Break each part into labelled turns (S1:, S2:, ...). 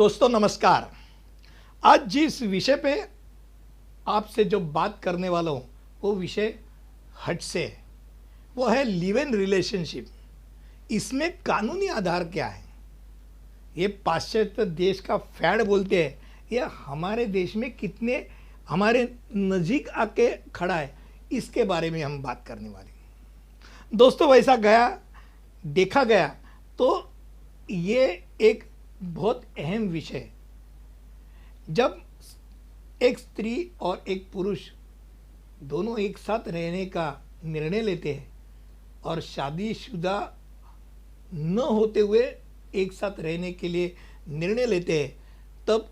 S1: दोस्तों नमस्कार। आज जिस विषय पे आपसे जो बात करने वाला हूँ वो विषय हट से है। वो है लिव इन रिलेशनशिप। इसमें कानूनी आधार क्या है? ये पाश्चात्य देश का फैड बोलते हैं, ये हमारे देश में कितने हमारे नज़दीक आके खड़ा है, इसके बारे में हम बात करने वाले हैं। दोस्तों वैसा देखा गया तो ये एक बहुत अहम विषय है। जब एक स्त्री और एक पुरुष दोनों एक साथ रहने का निर्णय लेते हैं और शादीशुदा न होते हुए एक साथ रहने के लिए निर्णय लेते हैं, तब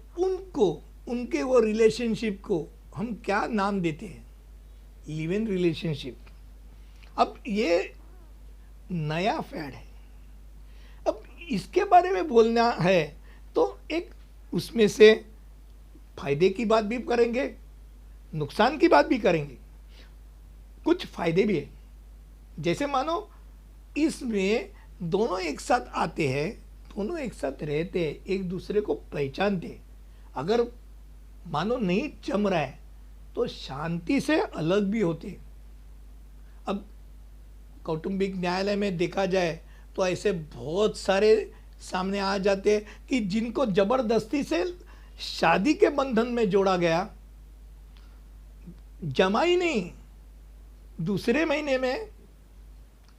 S1: उनके वो रिलेशनशिप को हम क्या नाम देते हैं? Live in relationship. अब ये नया फैड है। अब इसके बारे में बोलना है तो एक उसमें से फायदे की बात भी करेंगे, नुकसान की बात भी करेंगे। कुछ फायदे भी है, जैसे मानो इसमें दोनों एक साथ आते हैं, दोनों एक साथ रहते हैं, एक दूसरे को पहचानते हैं। अगर मानो नहीं जम रहा है तो शांति से अलग भी होते हैं। अब कौटुंबिक न्यायालय में देखा जाए तो ऐसे बहुत सारे सामने आ जाते हैं कि जिनको जबरदस्ती से शादी के बंधन में जोड़ा गया, जमा ही नहीं, दूसरे महीने में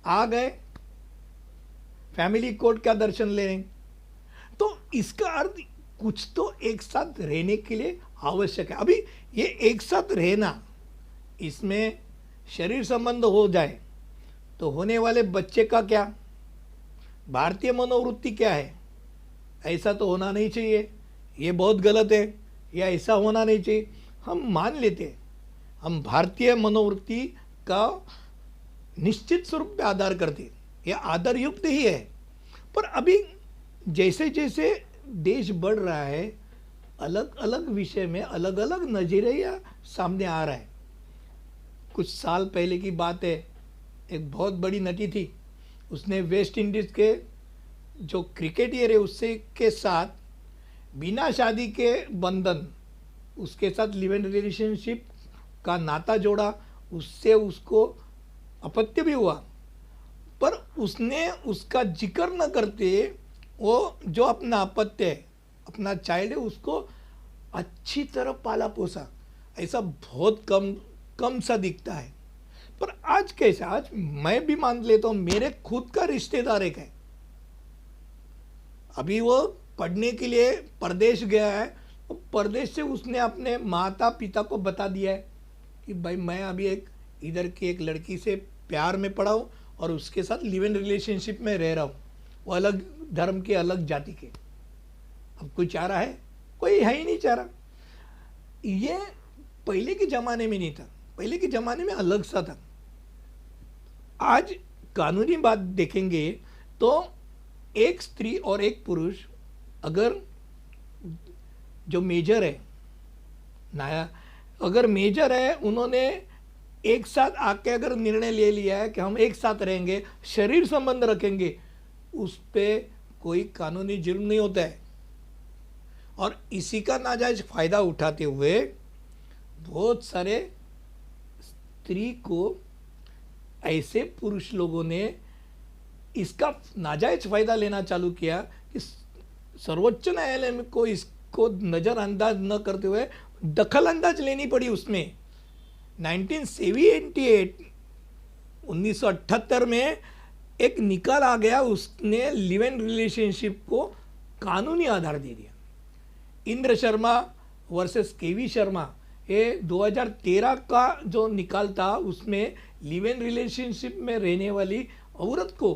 S1: आ गए फैमिली कोर्ट का दर्शन लेने। तो इसका अर्थ कुछ तो एक साथ रहने के लिए आवश्यक है। अभी ये एक साथ रहना, इसमें शरीर संबंध हो जाए तो होने वाले बच्चे का क्या? भारतीय मनोवृत्ति क्या है? ऐसा तो होना नहीं चाहिए, ये बहुत गलत है, या ऐसा होना नहीं चाहिए। हम मान लेते हैं, हम भारतीय मनोवृत्ति का निश्चित स्वरूप पे आधार करते हैं, यह आदर युक्त ही है। पर अभी जैसे जैसे देश बढ़ रहा है, अलग अलग विषय में अलग अलग नजरिया सामने आ रहा है। कुछ साल पहले की बात है, एक बहुत बड़ी नटी थी, उसने वेस्ट इंडीज़ के जो क्रिकेटियर है उससे के साथ बिना शादी के बंधन, उसके साथ लिव इन रिलेशनशिप का नाता जोड़ा। उससे उसको अपत्य भी हुआ, पर उसने उसका जिक्र न करते वो जो अपना अपत्य है, अपना चाइल्ड है, उसको अच्छी तरह पाला पोसा। ऐसा बहुत कम सा दिखता है। पर आज कैसा? आज मैं भी मान लेता हूँ, मेरे खुद का रिश्तेदार एक है, अभी वो पढ़ने के लिए परदेश गया है। परदेश से उसने अपने माता पिता को बता दिया है कि भाई मैं अभी इधर की एक लड़की से प्यार में पड़ा हूँ और उसके साथ लिव इन रिलेशनशिप में रह रहा हूँ। वो अलग धर्म के, अलग जाति के। अब कोई चाह रहा है? कोई है ही नहीं चाह रहा। ये पहले के ज़माने में नहीं था, पहले के ज़माने में अलग सा था। आज कानूनी बात देखेंगे तो एक स्त्री और एक पुरुष, अगर जो मेजर है अगर मेजर है, उन्होंने एक साथ आके अगर निर्णय ले लिया है कि हम एक साथ रहेंगे, शरीर संबंध रखेंगे, उस पे कोई कानूनी जुर्म नहीं होता है। और इसी का नाजायज फायदा उठाते हुए बहुत सारे स्त्री को ऐसे पुरुष लोगों ने इसका नाजायज फायदा लेना चालू किया कि सर्वोच्च न्यायालय में को इसको नज़रअंदाज न करते हुए दखल अंदाज लेनी पड़ी। उसमें 1978 में एक निकाल आ गया, उसने लिव इन रिलेशनशिप को कानूनी आधार दे दिया। इंद्र शर्मा वर्सेस केवी शर्मा, ये 2013 का जो निकाल था, उसमें लिव इन रिलेशनशिप में रहने वाली औरत को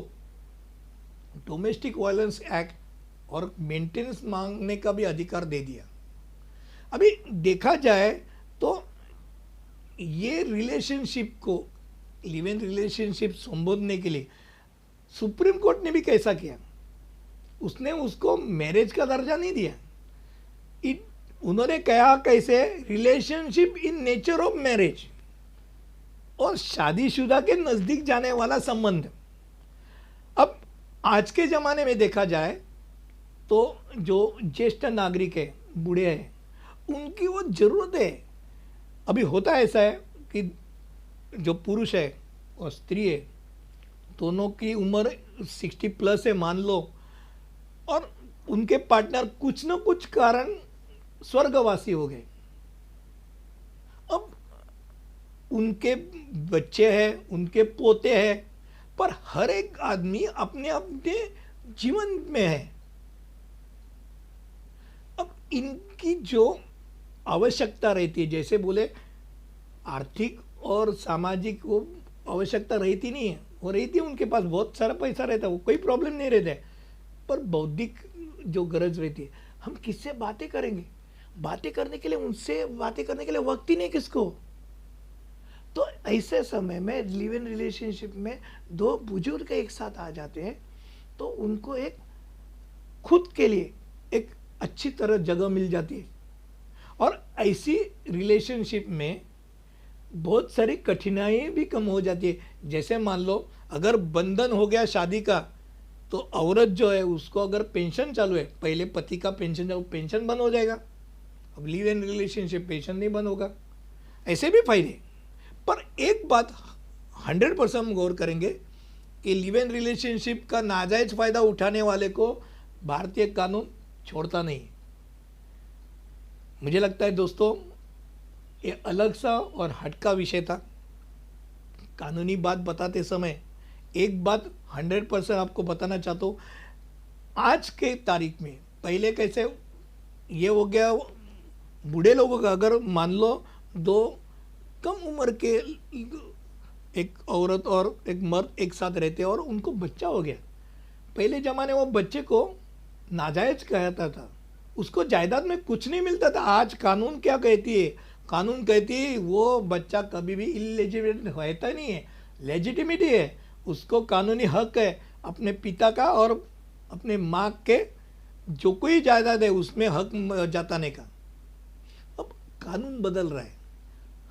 S1: डोमेस्टिक वायलेंस एक्ट और मेंटेनेंस मांगने का भी अधिकार दे दिया। अभी देखा जाए तो ये रिलेशनशिप को लिव इन रिलेशनशिप संबोधने के लिए सुप्रीम कोर्ट ने भी कैसा किया? उसने उसको मैरिज का दर्जा नहीं दिया। उन्होंने कहा कैसे? Relationship in nature of marriage, और शादीशुदा के नज़दीक जाने वाला संबंध। अब आज के ज़माने में देखा जाए तो जो ज्येष्ठ नागरिक है, बूढ़े हैं, उनकी वो ज़रूरत है। अभी होता ऐसा है कि जो पुरुष है और स्त्री है, दोनों की उम्र 60+ है मान लो, और उनके पार्टनर कुछ न कुछ कारण स्वर्गवासी हो गए। अब उनके बच्चे हैं, उनके पोते हैं, पर हर एक आदमी अपने अपने जीवन में है। अब इनकी जो आवश्यकता रहती है, जैसे बोले आर्थिक और सामाजिक वो आवश्यकता रहती नहीं है, वो रहती है, उनके पास बहुत सारा पैसा रहता है, वो कोई प्रॉब्लम नहीं रहता है, पर बौद्धिक जो गरज रहती है, हम किससे बातें करेंगे? बातें करने के लिए, उनसे बातें करने के लिए वक्त ही नहीं किसको। तो ऐसे समय में लिव इन रिलेशनशिप में दो बुजुर्ग एक साथ आ जाते हैं, तो उनको एक खुद के लिए एक अच्छी तरह जगह मिल जाती है। और ऐसी रिलेशनशिप में बहुत सारी कठिनाइयाँ भी कम हो जाती है। जैसे मान लो अगर बंधन हो गया शादी का, तो औरत जो है उसको अगर पेंशन चालू है, पहले पति का पेंशन चालू, पेंशन बंद हो जाएगा। अब लिव इन रिलेशनशिप पेंशन नहीं बंद होगा। ऐसे भी फायदे, पर एक बात 100% हम गौर करेंगे कि लिव इन रिलेशनशिप का नाजायज फायदा उठाने वाले को भारतीय कानून छोड़ता नहीं। मुझे लगता है दोस्तों ये अलग सा और हटका विषय था। कानूनी बात बताते समय एक बात 100% आपको बताना चाहता हूँ, आज के तारीख में, पहले कैसे ये हो गया बूढ़े लोगों का, अगर मान लो दो कम उम्र के एक औरत और एक मर्द एक साथ रहते और उनको बच्चा हो गया, पहले ज़माने वो बच्चे को नाजायज कहता था, उसको जायदाद में कुछ नहीं मिलता था। आज कानून क्या कहती है? कानून कहती है वो बच्चा कभी भी इलेजिटिमेट होता नहीं है, लेजिटिमिटी है, उसको कानूनी हक है अपने पिता का और अपने माँ के जो कोई जायदाद है उसमें हक जताने का। अब कानून बदल रहा है,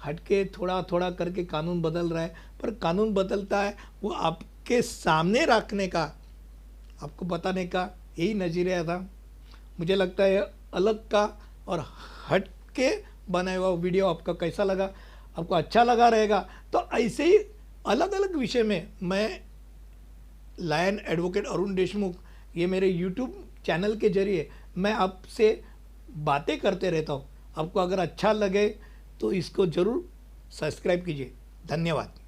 S1: हटके थोड़ा थोड़ा करके कानून बदल रहा है, पर कानून बदलता है वो आपके सामने रखने का, आपको बताने का यही नज़रिया था। मुझे लगता है अलग का और हट के बनाया हुआ वीडियो आपका कैसा लगा, आपको अच्छा लगा रहेगा। तो ऐसे ही अलग अलग विषय में मैं लायन एडवोकेट अरुण देशमुख, ये मेरे यूट्यूब चैनल के जरिए मैं आपसे बातें करते रहता हूँ। आपको अगर अच्छा लगे तो इसको ज़रूर सब्सक्राइब कीजिए। धन्यवाद।